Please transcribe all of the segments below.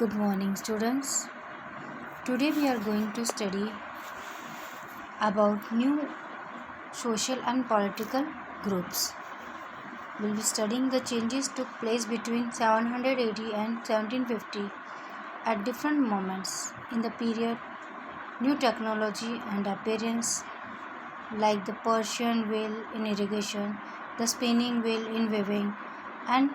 Good morning, students. Today we are going to study about new social and political groups. We'll be studying the changes took place between 780 and 1750 at different moments in the period. New technology and appearance like the Persian wheel in irrigation, the spinning wheel in weaving, and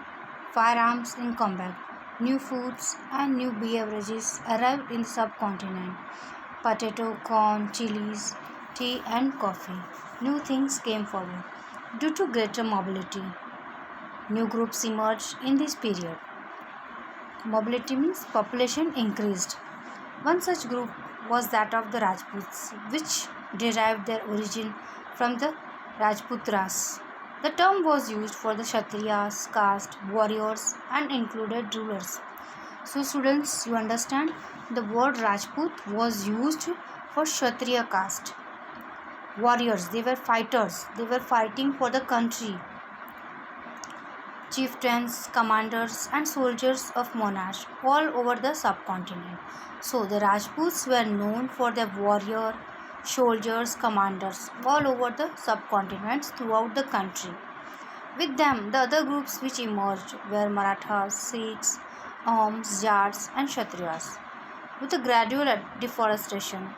firearms in combat. New foods and new beverages arrived in the subcontinent. Potato, corn, chilies, tea, and coffee. New things came forward. Due to greater mobility, new groups emerged in this period. Mobility means population increased. One such group was that of the Rajputs, which derived their origin from the Rajputras. The term was used for the Kshatriyas, caste, warriors, and included rulers. So, students, you understand the word Rajput was used for Kshatriya caste. Warriors, they were fighters, they were fighting for the country. Chieftains, commanders, and soldiers of monarchs all over the subcontinent. So, the Rajputs were known for their warrior, soldiers, commanders all over the subcontinents throughout the country. With them, the other groups which emerged were Marathas, Sikhs, Ahoms, Jats, and Kshatriyas. With a gradual deforestation,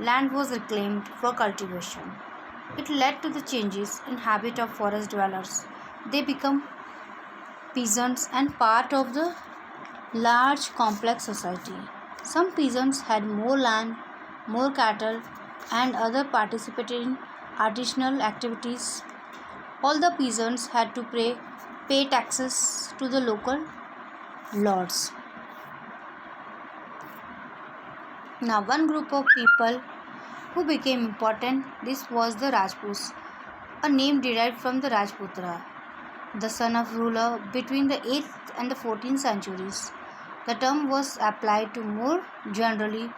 land was reclaimed for cultivation. It led to the changes in habit of forest dwellers. They become peasants and part of the large complex society. Some peasants had more land, more cattle, and other participated in artisanal activities. All the peasants had to pay taxes to the local lords. Now, one group of people who became important, this was the Rajputs, a name derived from the Rajputra, the son of ruler between the 8th and the 14th centuries. The term was applied to more generally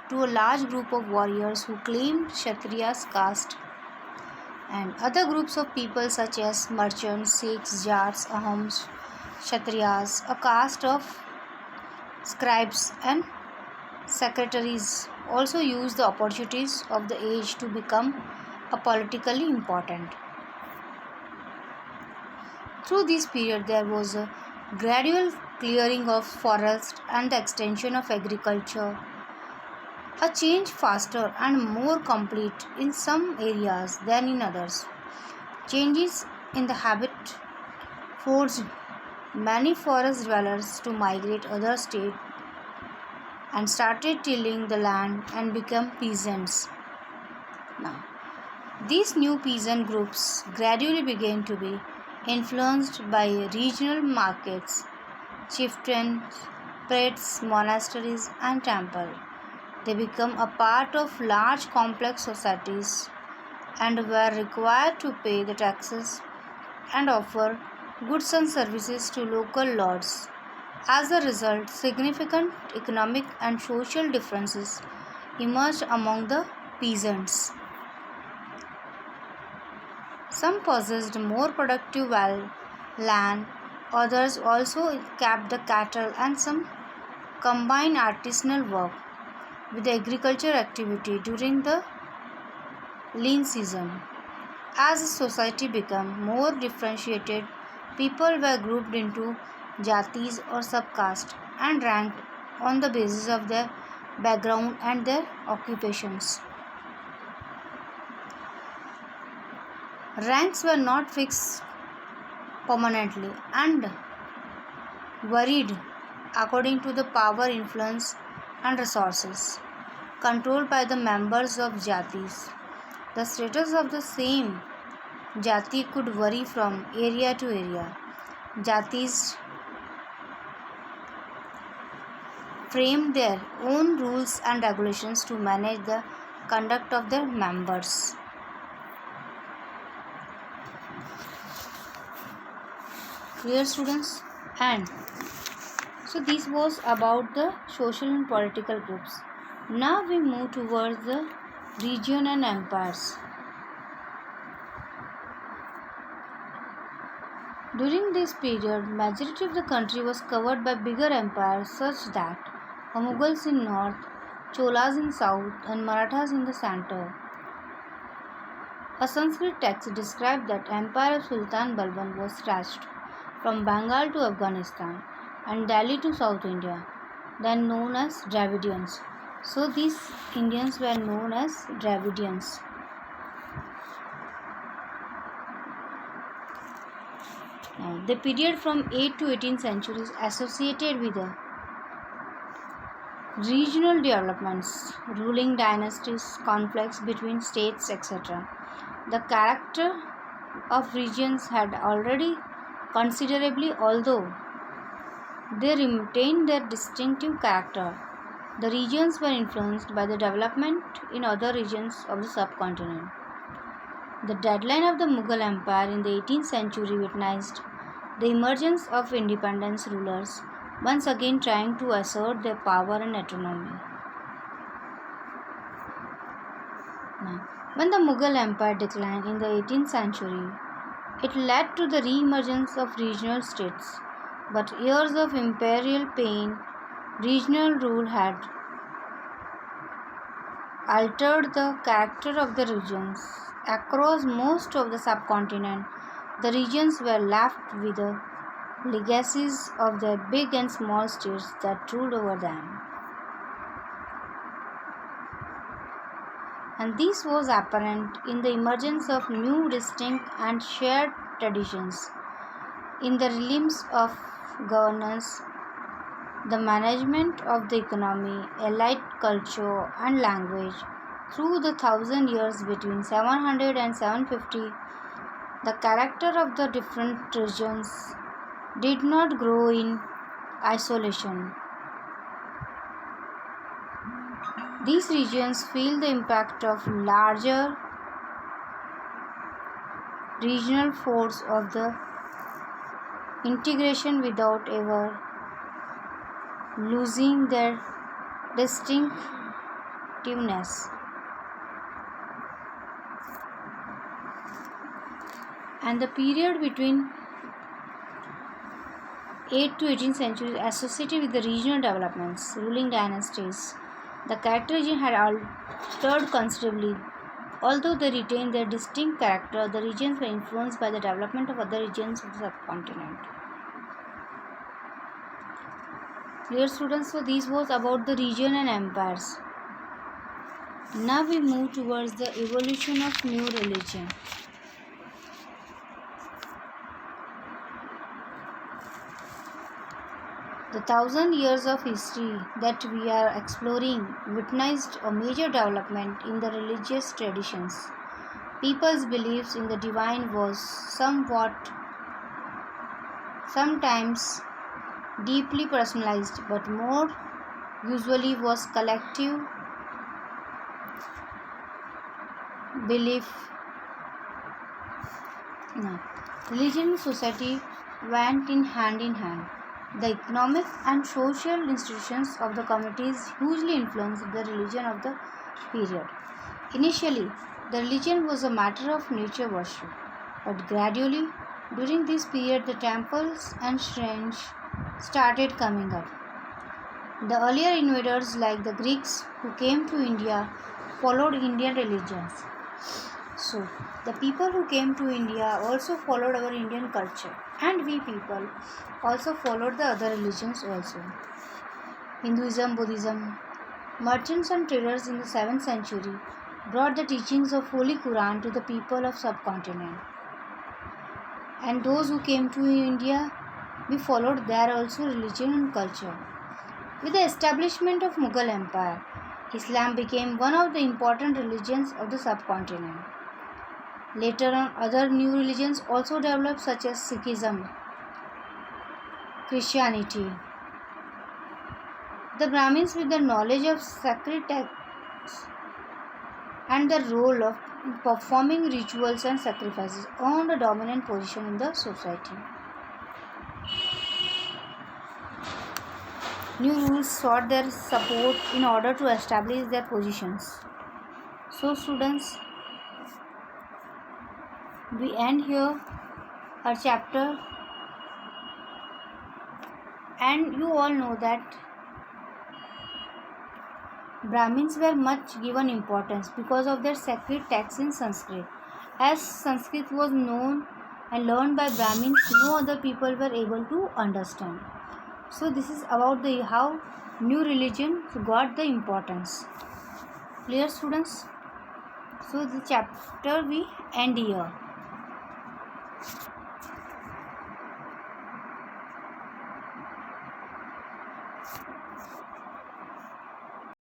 to a large group of warriors who claimed Kshatriya's caste and other groups of people such as merchants, Sikhs, Jats, Ahoms, Kshatriyas, a caste of scribes and secretaries also used the opportunities of the age to become politically important. Through this period, there was a gradual clearing of forest and the extension of agriculture, a change faster and more complete in some areas than in others. Changes in the habit forced many forest dwellers to migrate other states and started tilling the land and become peasants. Now, these new peasant groups gradually began to be influenced by regional markets, chieftains, priests, monasteries, and temples. They become a part of large complex societies and were required to pay the taxes and offer goods and services to local lords. As a result, significant economic and social differences emerged among the peasants. Some possessed more productive land, others also kept the cattle, and some combined artisanal work with agriculture activity during the lean season. As the society became more differentiated, people were grouped into jatis or subcaste and ranked on the basis of their background and their occupations. Ranks were not fixed permanently and varied according to the power, influence, and resources controlled by the members of jatis. The status of the same jati could vary from area to area. Jatis framed their own rules and regulations to manage the conduct of their members. Clear, students? And so this was about the social and political groups. Now we move towards the region and empires. During this period, majority of the country was covered by bigger empires such that Mughals in north, Cholas in south, and Marathas in the center. A Sanskrit text described that empire of Sultan Balban was stretched from Bengal to Afghanistan and Delhi to South India, then known as Dravidians. So these Indians were known as Dravidians. The period from 8th to 18th centuries associated with the regional developments, ruling dynasties, conflicts between states, etc. The character of regions had already considerably, although they retained their distinctive character. The regions were influenced by the development in other regions of the subcontinent. The decline of the Mughal Empire in the 18th century witnessed the emergence of independent rulers, once again trying to assert their power and autonomy. Now, when the Mughal Empire declined in the 18th century, it led to the re-emergence of regional states. But years of imperial pain, regional rule had altered the character of the regions. Across most of the subcontinent, the regions were left with the legacies of their big and small states that ruled over them. And this was apparent in the emergence of new, distinct, and shared traditions in the realms of governance, the management of the economy, allied culture, and language. Through the 1,000 years between 700 and 750, the character of the different regions did not grow in isolation. These regions feel the impact of larger regional force of the integration without ever losing their distinctiveness. And the period between 8th to 18th century associated with the regional developments, ruling dynasties. The characterization had altered considerably. Although they retained their distinct character, the regions were influenced by the development of other regions of the subcontinent. Dear students, so this was about the region and empires. Now we move towards the evolution of new religion. The 1,000 years of history that we are exploring witnessed a major development in the religious traditions. People's beliefs in the divine was sometimes deeply personalized, but more usually was collective belief. Religion and society went in hand. The economic and social institutions of the communities hugely influenced the religion of the period. Initially, the religion was a matter of nature worship, but gradually, during this period, the temples and shrines started coming up. The earlier invaders, like the Greeks who came to India, followed Indian religions. So, the people who came to India also followed our Indian culture, and we people also followed the other religions also. Hinduism, Buddhism. Merchants and traders in the 7th century brought the teachings of Holy Quran to the people of subcontinent. And those who came to India, we followed their also religion and culture. With the establishment of Mughal Empire, Islam became one of the important religions of the subcontinent. Later on, other new religions also developed, such as Sikhism, Christianity. The Brahmins, with the knowledge of sacred texts and the role of performing rituals and sacrifices, owned a dominant position in the society. New rules sought their support in order to establish their positions. So, students, we end here our chapter, and you all know that Brahmins were much given importance because of their sacred texts in Sanskrit. As Sanskrit was known and learned by Brahmins, no other people were able to understand. So this is about the how new religion got the importance. Clear, students? So the chapter we end here.